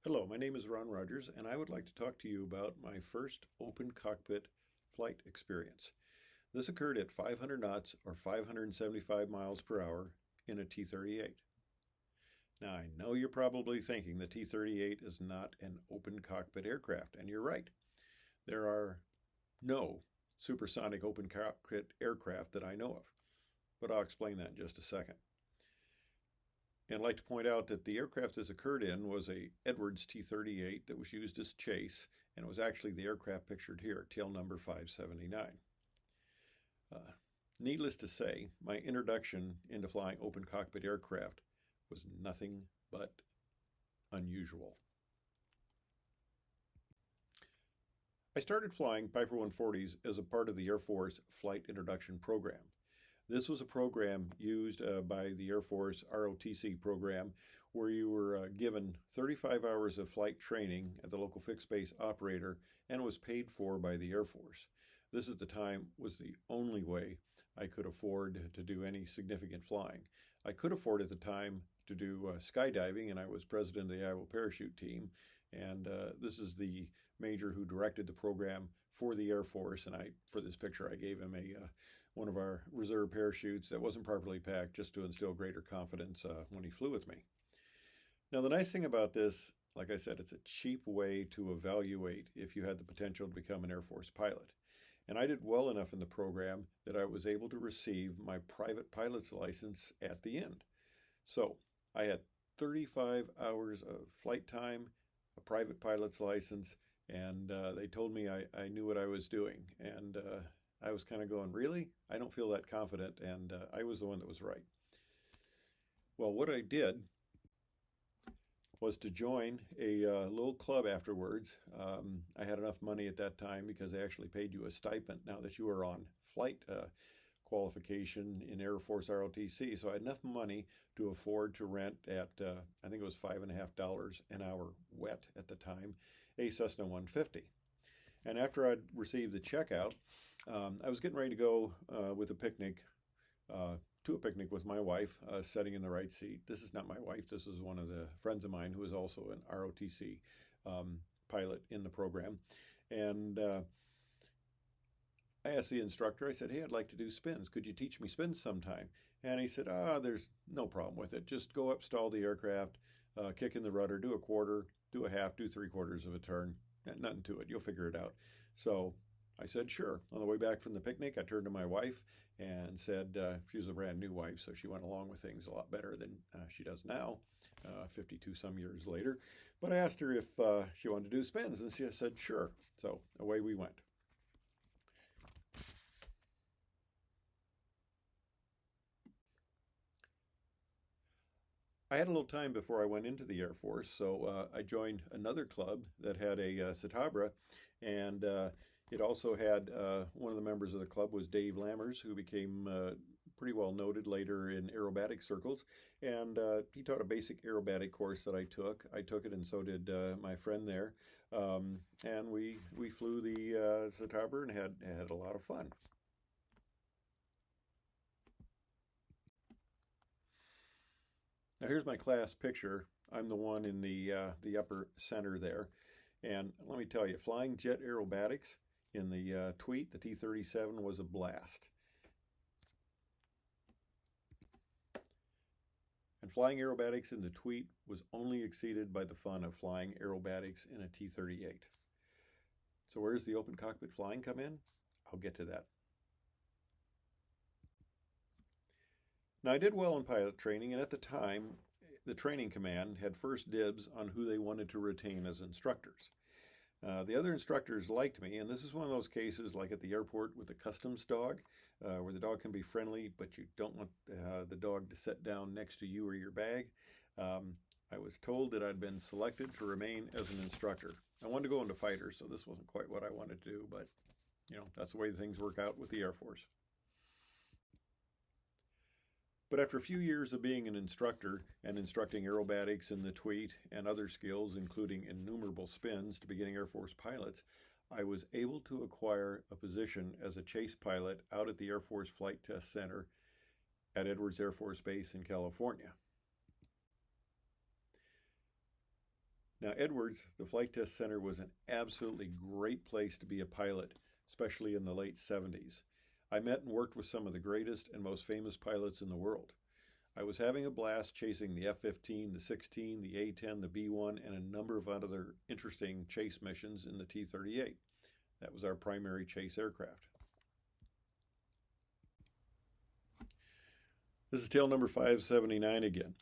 Hello, my name is Ron Rogers, and I would like to talk to you about my first open cockpit flight experience. This occurred at 500 knots or 575 miles per hour in a T-38. Now, I know you're probably thinking the T-38 is not an open cockpit aircraft, and you're right. There are no supersonic open cockpit aircraft that I know of, but I'll explain that in just a second. And I'd like to point out that the aircraft this occurred in was a Edwards T-38 that was used as chase, and it was actually the aircraft pictured here, tail number 579. Needless to say, my introduction into flying open cockpit aircraft was nothing but unusual. I started flying Piper 140s as a part of the Air Force Flight Introduction Program. This was a program used by the Air Force ROTC program where you were given 35 hours of flight training at the local fixed base operator and was paid for by the Air Force. This at the time was the only way I could afford to do any significant flying. I could afford at the time to do skydiving, and I was president of the Iowa parachute team, and this is the major who directed the program for the Air Force, and for this picture I gave him one of our reserve parachutes that wasn't properly packed just to instill greater confidence when he flew with me. Now the nice thing about this, like I said, it's a cheap way to evaluate if you had the potential to become an Air Force pilot. And I did well enough in the program that I was able to receive my private pilot's license at the end. So I had 35 hours of flight time, a private pilot's license, and they told me I knew what I was doing. And I was kind of going, really? I don't feel that confident, and I was the one that was right. Well, what I did was to join a little club afterwards. I had enough money at that time because they actually paid you a stipend now that you were on flight qualification in Air Force ROTC. So I had enough money to afford to rent at, I think it was $5.50 an hour wet at the time, a Cessna 150. And after I'd received the checkout, I was getting ready to go with a picnic, to a picnic with my wife, sitting in the right seat. This is not my wife. This is one of the friends of mine who is also an ROTC pilot in the program. And I asked the instructor, I said, hey, I'd like to do spins. Could you teach me spins sometime? And he said, there's no problem with it. Just go up, stall the aircraft, kick in the rudder, do a quarter, do a half, do 3/4 of a turn. Nothing to it. You'll figure it out. So I said, sure. On the way back from the picnic, I turned to my wife and said, she was a brand new wife, so she went along with things a lot better than she does now, 52 some years later. But I asked her if she wanted to do spins, and she said, sure. So away we went. I had a little time before I went into the Air Force, so I joined another club that had a Citabra, and it also had one of the members of the club was Dave Lammers, who became pretty well noted later in aerobatic circles, and he taught a basic aerobatic course that I took. I took it, and so did my friend there, and we flew the Citabra and had a lot of fun. Now here's my class picture. I'm the one in the upper center there. And let me tell you, flying jet aerobatics in the Tweet, the T-37, was a blast. And flying aerobatics in the Tweet was only exceeded by the fun of flying aerobatics in a T-38. So where does the open cockpit flying come in? I'll get to that. Now, I did well in pilot training, and at the time, the training command had first dibs on who they wanted to retain as instructors. The other instructors liked me, and this is one of those cases like at the airport with the customs dog, where the dog can be friendly, but you don't want the dog to sit down next to you or your bag. I was told that I'd been selected to remain as an instructor. I wanted to go into fighters, so this wasn't quite what I wanted to do, but that's the way things work out with the Air Force. But after a few years of being an instructor and instructing aerobatics in the Tweet and other skills, including innumerable spins to beginning Air Force pilots, I was able to acquire a position as a chase pilot out at the Air Force Flight Test Center at Edwards Air Force Base in California. Now, Edwards, the Flight Test Center, was an absolutely great place to be a pilot, especially in the late 70s. I met and worked with some of the greatest and most famous pilots in the world. I was having a blast chasing the F-15, the 16, the A-10, the B-1, and a number of other interesting chase missions in the T-38. That was our primary chase aircraft. This is tail number 579 again.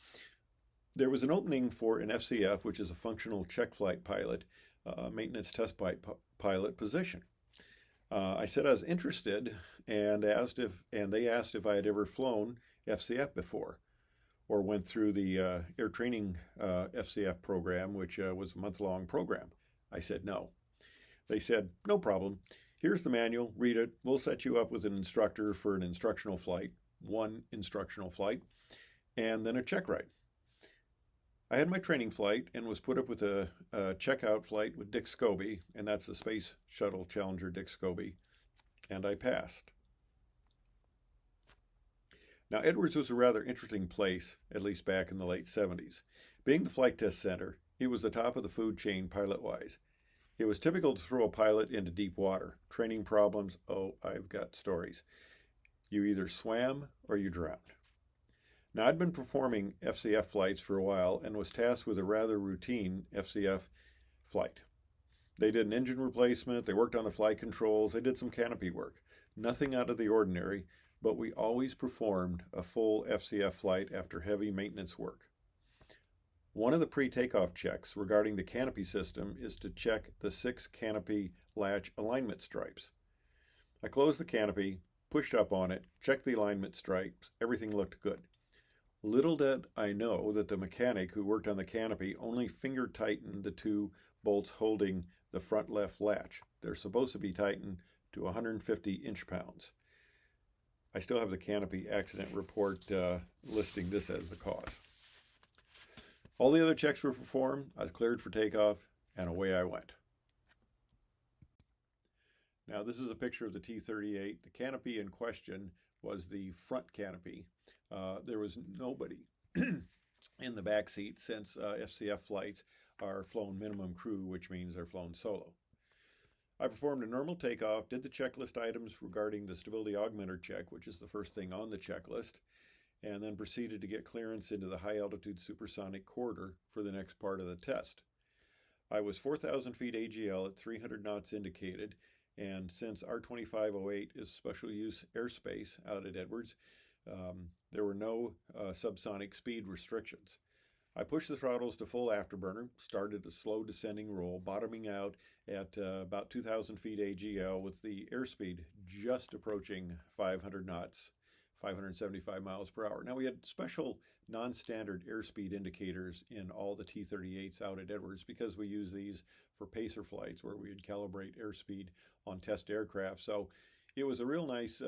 There was an opening for an FCF, which is a functional check flight pilot, maintenance test flight pilot position. I said I was interested and they asked if I had ever flown FCF before or went through the air training FCF program, which was a month-long program. I said no. They said, no problem. Here's the manual. Read it. We'll set you up with an instructor for an instructional flight, one instructional flight, and then a check ride. I had my training flight and was put up with a checkout flight with Dick Scobie, and that's the Space Shuttle Challenger Dick Scobie, and I passed. Now, Edwards was a rather interesting place, at least back in the late 70s. Being the Flight Test Center, it was the top of the food chain pilot-wise. It was typical to throw a pilot into deep water. Training problems, oh, I've got stories. You either swam or you drowned. Now, I'd been performing FCF flights for a while and was tasked with a rather routine FCF flight. They did an engine replacement, they worked on the flight controls, they did some canopy work. Nothing out of the ordinary, but we always performed a full FCF flight after heavy maintenance work. One of the pre-takeoff checks regarding the canopy system is to check the 6 canopy latch alignment stripes. I closed the canopy, pushed up on it, checked the alignment stripes, everything looked good. Little did I know that the mechanic who worked on the canopy only finger tightened the 2 bolts holding the front left latch. They're supposed to be tightened to 150 inch-pounds. I still have the canopy accident report listing this as the cause. All the other checks were performed, I was cleared for takeoff, and away I went. Now, this is a picture of the T-38. The canopy in question was the front canopy. There was nobody in the back seat since FCF flights are flown minimum crew, which means they're flown solo. I performed a normal takeoff, did the checklist items regarding the stability augmenter check, which is the first thing on the checklist, and then proceeded to get clearance into the high altitude supersonic corridor for the next part of the test. I was 4,000 feet AGL at 300 knots indicated, and since R2508 is special use airspace out at Edwards, there were no subsonic speed restrictions. I pushed the throttles to full afterburner, started a slow descending roll, bottoming out at about 2,000 feet AGL with the airspeed just approaching 500 knots, 575 miles per hour. Now, we had special non-standard airspeed indicators in all the T-38s out at Edwards because we use these for pacer flights where we would calibrate airspeed on test aircraft. So it was a real nice,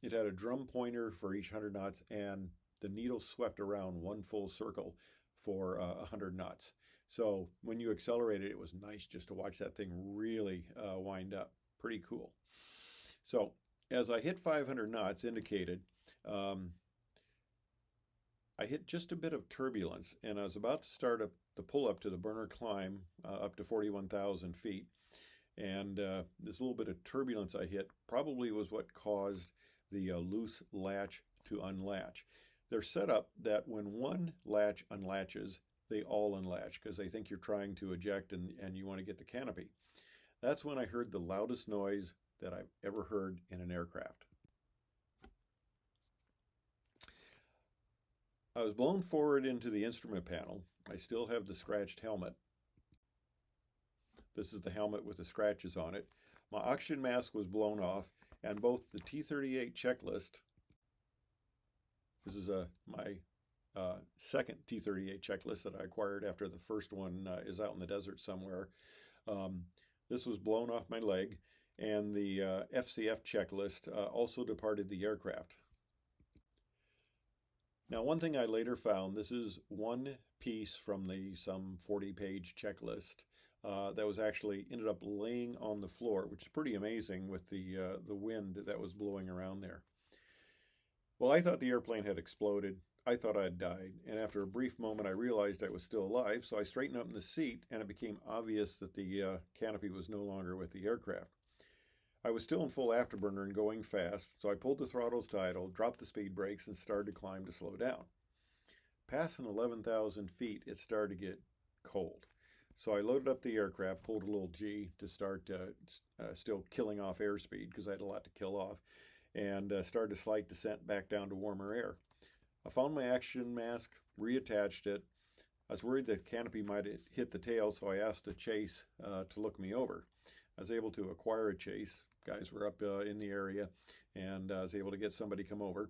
it had a drum pointer for each 100 knots and the needle swept around one full circle for 100 knots. So when you accelerated, it was nice just to watch that thing really wind up. Pretty cool. So as I hit 500 knots indicated, I hit just a bit of turbulence and I was about to start up the pull up to the burner climb up to 41,000 feet. And this little bit of turbulence I hit probably was what caused the loose latch to unlatch. They're set up that when one latch unlatches, they all unlatch because they think you're trying to eject and you want to get the canopy. That's when I heard the loudest noise that I've ever heard in an aircraft. I was blown forward into the instrument panel. I still have the scratched helmet. This is the helmet with the scratches on it. My oxygen mask was blown off, and both the T-38 checklist, this is my second T-38 checklist that I acquired after the first one is out in the desert somewhere. This was blown off my leg, and the FCF checklist also departed the aircraft. Now, one thing I later found, this is one piece from the some 40-page checklist that was actually ended up laying on the floor, which is pretty amazing with the wind that was blowing around there. Well, I thought the airplane had exploded. I thought I'd died, and after a brief moment I realized I was still alive, so I straightened up in the seat, and it became obvious that the canopy was no longer with the aircraft. I was still in full afterburner and going fast, so I pulled the throttles to idle, dropped the speed brakes, and started to climb to slow down. Passing 11,000 feet, it started to get cold. So I loaded up the aircraft, pulled a little G to start still killing off airspeed because I had a lot to kill off, and started a slight descent back down to warmer air. I found my action mask, reattached it. I was worried the canopy might hit the tail, so I asked a chase to look me over. I was able to acquire a chase. Guys were up in the area, and I was able to get somebody come over.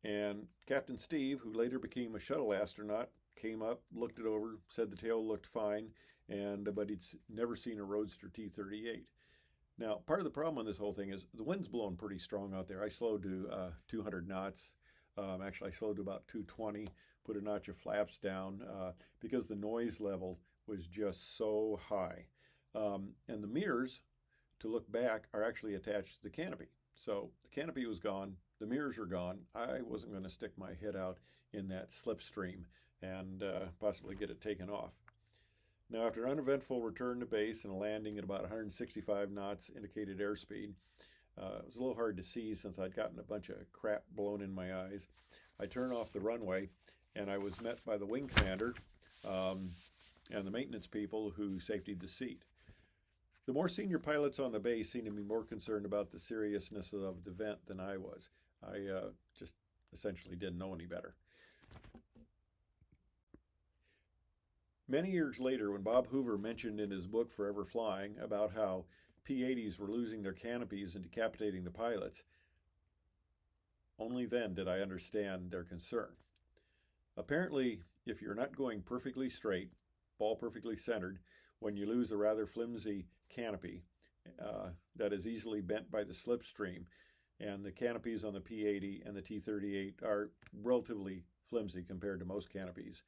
And Captain Steve, who later became a shuttle astronaut, came up, looked it over, said the tail looked fine, but he'd never seen a Roadster T-38. Now, part of the problem on this whole thing is the wind's blowing pretty strong out there. I slowed to 200 knots. Actually, I slowed to about 220, put a notch of flaps down because the noise level was just so high. And the mirrors, to look back, are actually attached to the canopy. So the canopy was gone, the mirrors are gone. I wasn't going to stick my head out in that slipstream and possibly get it taken off. Now, after an uneventful return to base and a landing at about 165 knots indicated airspeed, it was a little hard to see since I'd gotten a bunch of crap blown in my eyes. I turned off the runway, and I was met by the wing commander and the maintenance people who safetied the seat. The more senior pilots on the base seemed to be more concerned about the seriousness of the event than I was. I just essentially didn't know any better. Many years later, when Bob Hoover mentioned in his book Forever Flying about how P-80s were losing their canopies and decapitating the pilots, only then did I understand their concern. Apparently, if you're not going perfectly straight, ball perfectly centered, when you lose a rather flimsy canopy that is easily bent by the slipstream, and the canopies on the P-80 and the T-38 are relatively flimsy compared to most canopies,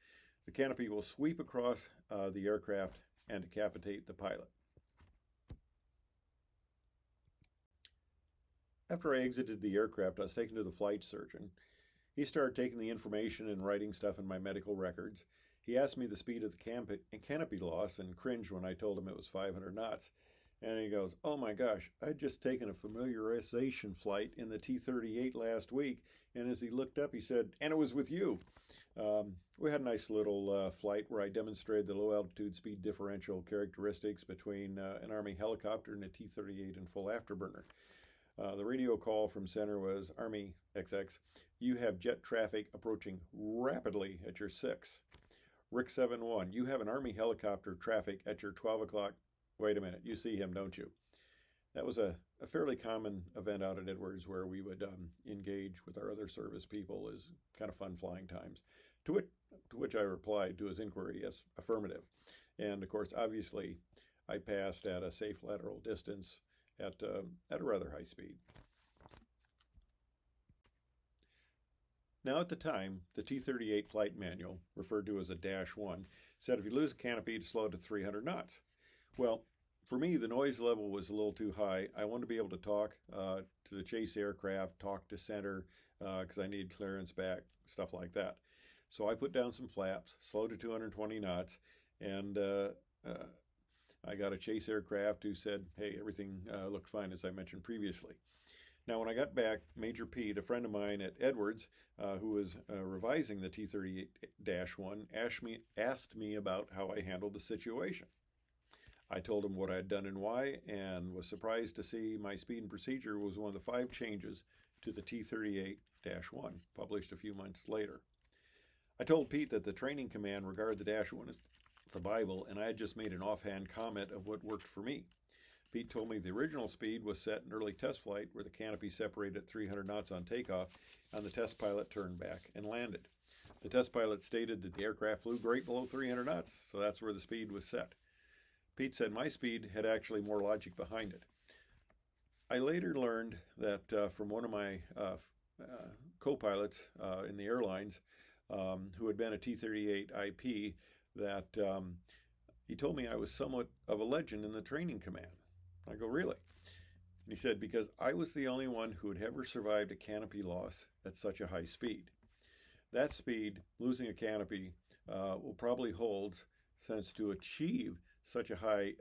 the canopy will sweep across the aircraft and decapitate the pilot. After I exited the aircraft, I was taken to the flight surgeon. He started taking the information and writing stuff in my medical records. He asked me the speed of the canopy loss and cringed when I told him it was 500 knots. And he goes, "Oh my gosh, I'd just taken a familiarization flight in the T-38 last week." And as he looked up, he said, "And it was with you." We had a nice little flight where I demonstrated the low altitude speed differential characteristics between an Army helicopter and a T-38 in full afterburner. The radio call from center was, "Army XX, you have jet traffic approaching rapidly at your 6. Rick 7-1, you have an Army helicopter traffic at your 12 o'clock. Wait a minute, you see him, don't you?" That was a fairly common event out at Edwards where we would engage with our other service people as kind of fun flying times. To which I replied to his inquiry, yes, affirmative. And of course, obviously, I passed at a safe lateral distance at a rather high speed. Now, at the time, the T-38 flight manual, referred to as a -1, said if you lose a canopy to slow to 300 knots. Well, for me, the noise level was a little too high. I wanted to be able to talk to the chase aircraft, talk to center, because I needed clearance back, stuff like that. So I put down some flaps, slowed to 220 knots, and I got a chase aircraft who said, "Hey, everything looked fine," as I mentioned previously. Now, when I got back, Major Pete, a friend of mine at Edwards, who was revising the T-38-1, asked me about how I handled the situation. I told him what I had done and why, and was surprised to see my speed and procedure was one of the 5 changes to the T-38-1, published a few months later. I told Pete that the training command regarded the -1 as the Bible, and I had just made an offhand comment of what worked for me. Pete told me the original speed was set in early test flight where the canopy separated at 300 knots on takeoff, and the test pilot turned back and landed. The test pilot stated that the aircraft flew great below 300 knots, so that's where the speed was set. Pete said my speed had actually more logic behind it. I later learned that from one of my co-pilots in the airlines who had been a T-38 IP that he told me I was somewhat of a legend in the training command. I go, "Really?" And he said, "Because I was the only one who had ever survived a canopy loss at such a high speed." That speed, losing a canopy, will probably hold, since to achieve such a high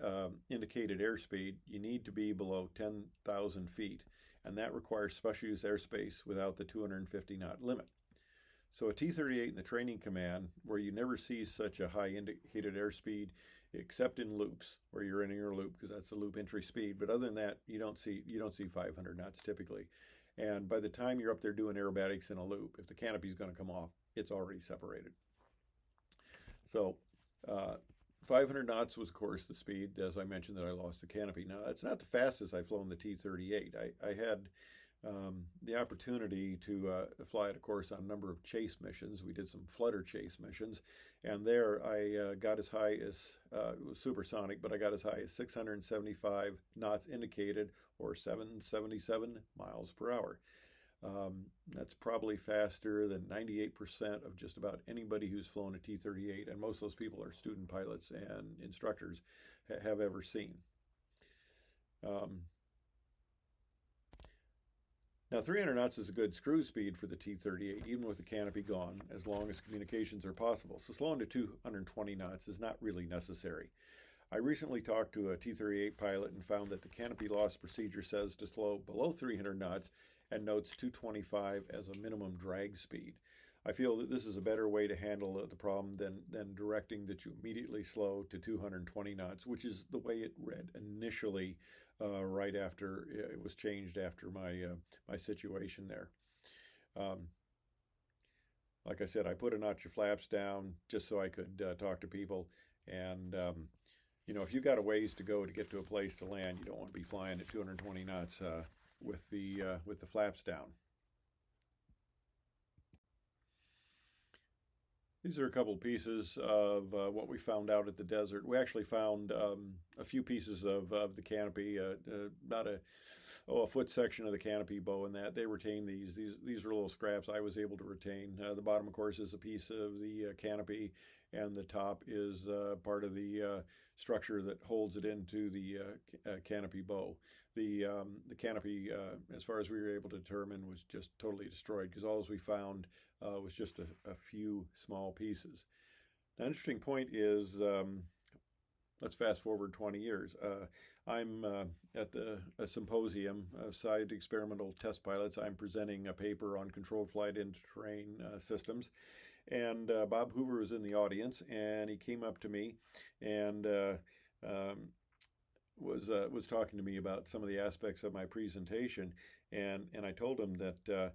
indicated airspeed, you need to be below 10,000 feet, and that requires special use airspace without the 250 knot limit. So a T-38 in the training command, where you never see such a high indicated airspeed, except in loops, where you're in your loop, because that's the loop entry speed. But other than that, you don't see 500 knots typically. And by the time you're up there doing aerobatics in a loop, if the canopy is going to come off, it's already separated. So 500 knots was, of course, the speed, as I mentioned, that I lost the canopy. Now, that's not the fastest I've flown the T-38. I had the opportunity to fly it, of course, on a number of chase missions. We did some flutter chase missions, and there I got as high as, it was supersonic, but I got as high as 675 knots indicated, or 777 miles per hour. That's probably faster than 98% of just about anybody who's flown a T-38, and most of those people are student pilots and instructors have ever seen. Now, 300 knots is a good cruise speed for the T-38, even with the canopy gone, as long as communications are possible. So slowing to 220 knots is not really necessary. I recently talked to a T-38 pilot and found that the canopy loss procedure says to slow below 300 knots and notes 225 as a minimum drag speed. I feel that this is a better way to handle the problem than directing that you immediately slow to 220 knots, which is the way it read initially, right after it was changed after my situation there. Like I said, I put a notch of flaps down just so I could talk to people, and if you got a ways to go to get to a place to land, you don't want to be flying at 220 knots with the flaps down. These are a couple pieces of what we found out at the desert. We actually found a few pieces of the canopy, about a foot section of the canopy bow, and that they retain these. These are little scraps I was able to retain. The bottom, of course, is a piece of the canopy, and the top is part of the structure that holds it into the canopy bow. The canopy, as far as we were able to determine, was just totally destroyed, because all we found was just a few small pieces. Now, an interesting point is, let's fast forward 20 years. I'm at a symposium of side experimental test pilots. I'm presenting a paper on controlled flight into terrain systems. And Bob Hoover was in the audience, and he came up to me and was talking to me about some of the aspects of my presentation. And I told him that,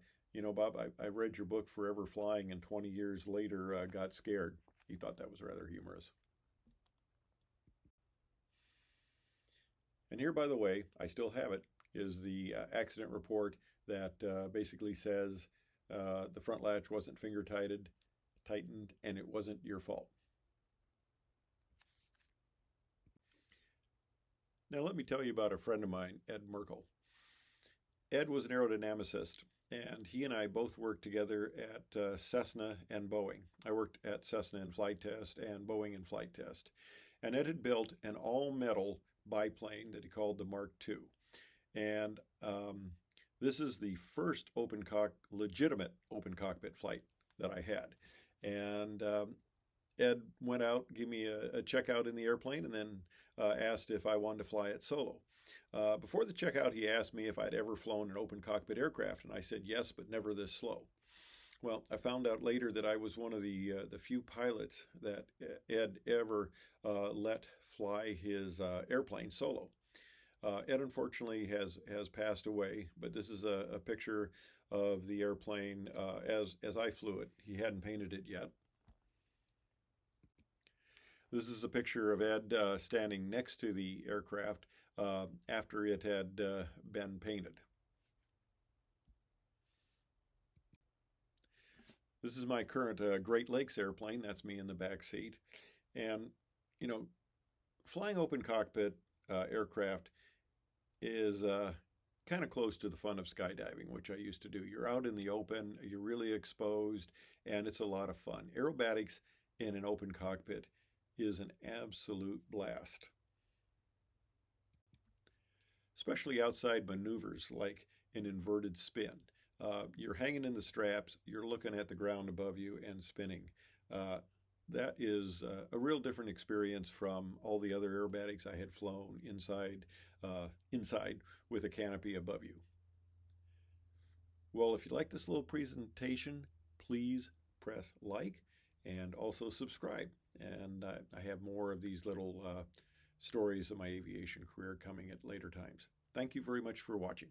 Bob, I read your book, Forever Flying, and 20 years later got scared. He thought that was rather humorous. And here, by the way, I still have it, is the accident report that basically says the front latch wasn't finger tightened, and it wasn't your fault. Now, let me tell you about a friend of mine, Ed Merkel. Ed was an aerodynamicist, and he and I both worked together at Cessna and Boeing. I worked at Cessna in flight test and Boeing in flight test. And Ed had built an all-metal biplane that he called the Mark II. And this is the first legitimate open cockpit flight that I had. And Ed went out, gave me a checkout in the airplane, and then asked if I wanted to fly it solo. Before the checkout, he asked me if I'd ever flown an open cockpit aircraft, and I said yes, but never this slow. Well, I found out later that I was one of the few pilots that Ed ever let fly his airplane solo. Ed unfortunately has passed away, but this is a picture of the airplane as I flew it. He hadn't painted it yet. This is a picture of Ed standing next to the aircraft after it had been painted. This is my current Great Lakes airplane. That's me in the back seat. And, flying open cockpit aircraft is kind of close to the fun of skydiving, which I used to do. You're out in the open, you're really exposed, and it's a lot of fun. Aerobatics in an open cockpit is an absolute blast. Especially outside maneuvers like an inverted spin. You're hanging in the straps, you're looking at the ground above you and spinning. That is a real different experience from all the other aerobatics I had flown inside with a canopy above you. Well, if you like this little presentation, please press like and also subscribe. And I have more of these little stories of my aviation career coming at later times. Thank you very much for watching.